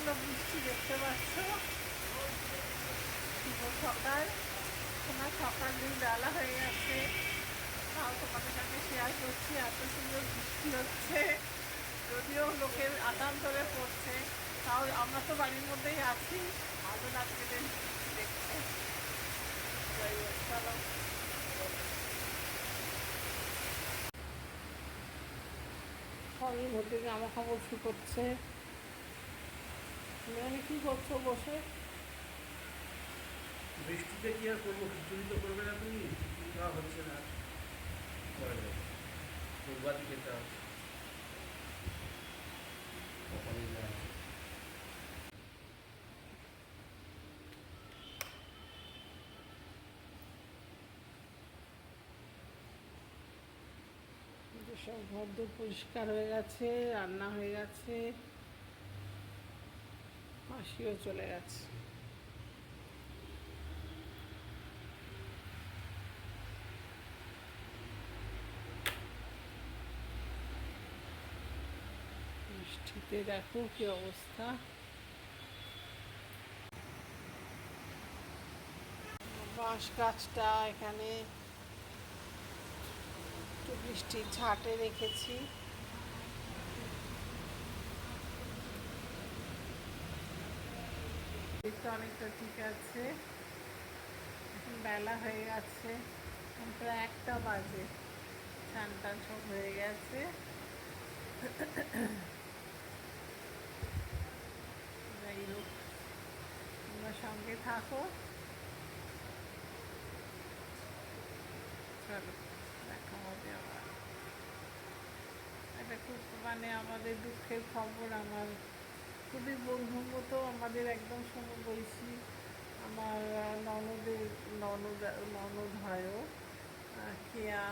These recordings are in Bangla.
প্রচণ্ড বৃষ্টি দেখতে পাচ্ছ। শুভ সকাল, তোমার সকাল দিন বেলা হয়ে গেছে, তাও তোমাদের সঙ্গে শেয়ার করছি। এত সুন্দর বৃষ্টি হচ্ছে, যদিও লোকের আতান্তরে পড়ছে, তাও আমরা তো বাড়ির মধ্যেই আছি। ভালো লাগছে দেখতে। যাই হোক, চলো। ঘরের মধ্যে জামা কাপড় শুকোচ্ছে। তুমি কি করছো বসে? বৃষ্টিতে কি আর করবো, খিচুড়ি তো করবে না তুমি, খিচুড়ি খাওয়া হচ্ছে না, প্রভাতই খেতে হবে। কপালে যা আছে। সব ঘরদোর পরিষ্কার হয়ে গেছে, রান্না হয়ে গেছে, মাসিও চলে গেছে। বৃষ্টিতে দেখো কি অবস্থা। বাঁশ গাছটা এখানে একটু বৃষ্টির ঝাঁটে রেখেছি। এটা অনেকটা ঠিক আছে। এখন বেলা হয়ে গেছে, প্রায় 1টা বাজে। চান টান সব হয়ে গেছে। যাই হোক, তোমরা সঙ্গে থাকো। চলো দেখা হবে আবার। এটা খুব আমাদের দুঃখের খবর। আমার খুবই বন্ধুর মতো, আমাদের একদম সমবয়সী। আমার ননদ হয়ও, কেয়া।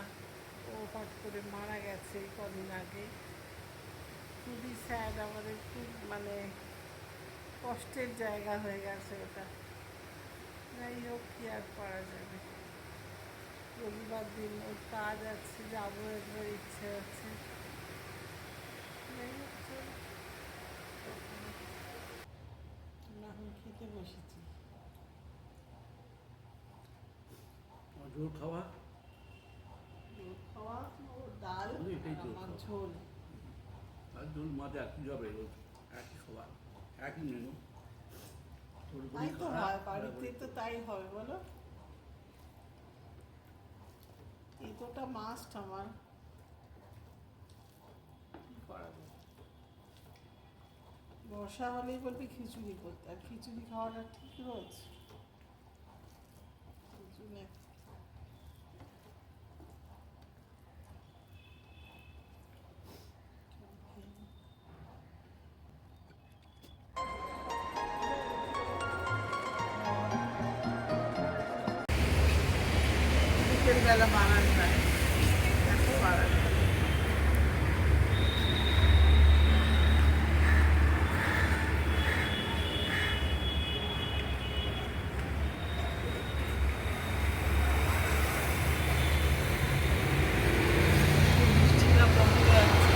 ও হট করে মারা গেছে কদিন আগে। খুবই স্যাড, আমাদের খুব কষ্টের জায়গা হয়ে গেছে ওটা। যাই হোক, কি আর করা যাবে। রবিবার দিন ওর কাজ আছে, যাবো, একবার ইচ্ছে আছে। যাই হোক, চলো। এখন খেতে বসেছি। জোর খাওয়া, ওর ডাল এটাই আর জোর আমার খাওয়া। ঝোল। আর জোর মাঝে একই যাবে, রোজ একই খাওয়া, একই মেনু। তাই তো হয়, বাড়িতে তো তাই হবে, বলো। এতটা মাস্ট আমার, কি করা যায়। বর্ষা হলেই বলবি খিচুড়ি করতে, আর খিচুড়ি খাওয়াটা ঠিক রোজ? খিচুড়ি বিকেলবেলা বানান যায়, এত বানান। বৃষ্টিটা কমে যাচ্ছে।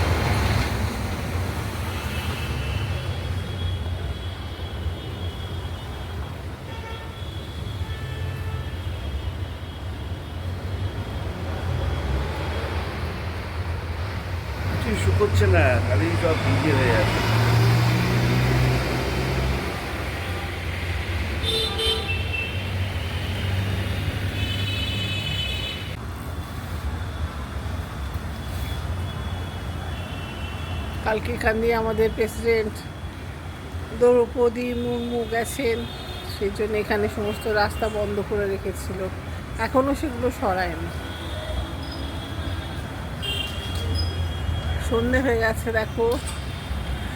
কিছুই শুকোচ্ছে না, খালি সব ভিজে হয়ে যাচ্ছে। কালকে এখান দিয়ে আমাদের প্রেসিডেন্ট দ্রৌপদী মুর্মু গেছেন, সেই জন্য এখানে সমস্ত রাস্তা বন্ধ করে রেখেছিল। এখনও সেগুলো সরায়নি। সন্ধে হয়ে গেছে, দেখো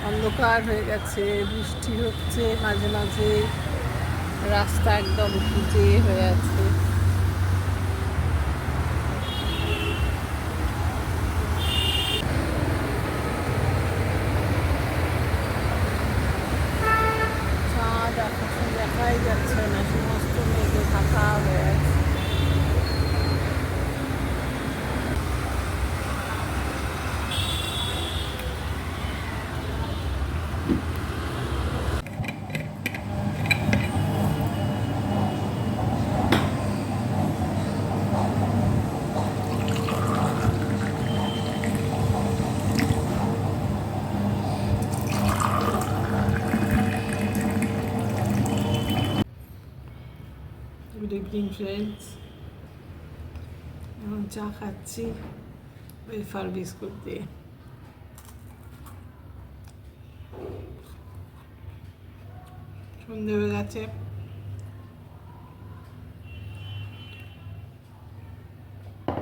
অন্ধকার হয়ে গেছে, বৃষ্টি হচ্ছে মাঝে মাঝে, রাস্তা একদম ভিজে হয়ে আছে। চাঁদ আকাশে দেখাই যাচ্ছে না, সমস্ত মেঘে ঢাকা হয়ে আছে। Evening friends. এখন চা খাচ্ছি ওয়েফার বিস্কুট দিয়ে। সন্ধে হয়ে গেছে,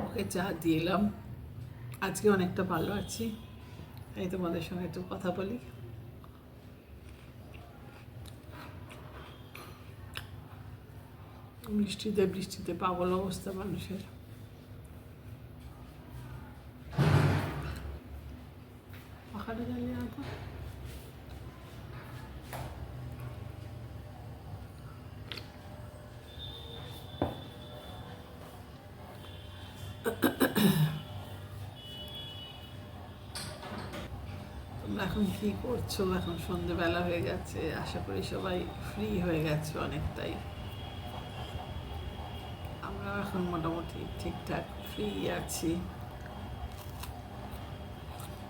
ওকে চা দিলাম। আজকে অনেকটা ভালো আছি, তাই তোমাদের সঙ্গে একটু কথা বলি। বৃষ্টিতে বৃষ্টিতে পাগল অবস্থা মানুষের। পাখাটা জ্বালিয়ে আনতো। তোমরা এখন কি করছো? এখন সন্ধেবেলা হয়ে গেছে, আশা করি সবাই ফ্রি হয়ে গেছে অনেকটাই। আমরা এখন মোটামুটি ঠিকঠাক ফ্রি আছি।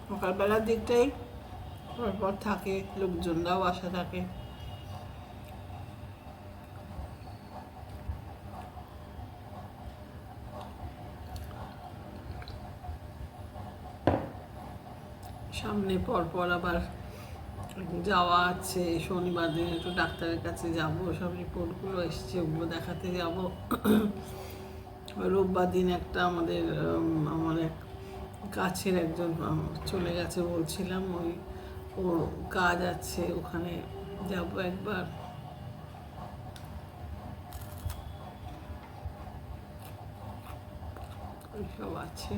সকালবেলার দিকটাই পরপর থাকে, লোকজনরাও আসা থাকে। সামনে পরপর আবার যাওয়া আছে, শনিবার দিন একটু ডাক্তারের কাছে যাব, সব রিপোর্টগুলো এসছে ওগুলো দেখাতে যাব। রোববার দিন একটা আমার এক কাছের একজন চলে গেছে বলছিলাম, ওর কাজ আছে, ওখানে যাব একবার। ওইসব আছে।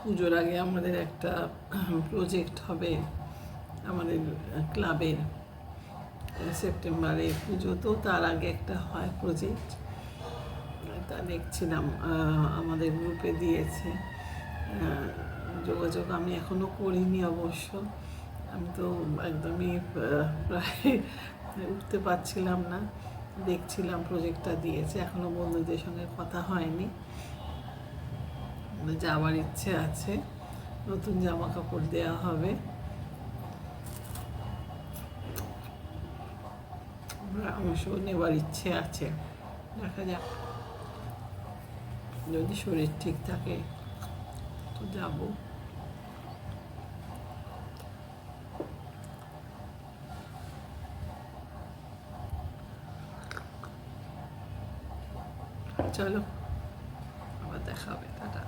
পুজোর আগে আমাদের একটা প্রজেক্ট হবে আমাদের ক্লাবের, সেপ্টেম্বরে পুজো, তো তার আগে একটা হয় প্রজেক্ট, তা দেখছিলাম আমাদের গ্রুপে দিয়েছে। যোগাযোগ আমি এখনও করিনি অবশ্য, আমি তো একদমই প্রায় উঠতে পারছিলাম না, দেখছিলাম প্রজেক্টটা দিয়েছে, এখনও বন্ধুদের সঙ্গে কথা হয়নি। যাওয়ার ইচ্ছে আছে, নতুন জামা কাপড় দেওয়া হবে, অংশ নেওয়ার ইচ্ছে আছে। দেখা যাক, যদি শরীর ঠিক থাকে তো যাব। চলো, আবার দেখা হবে, টাটা।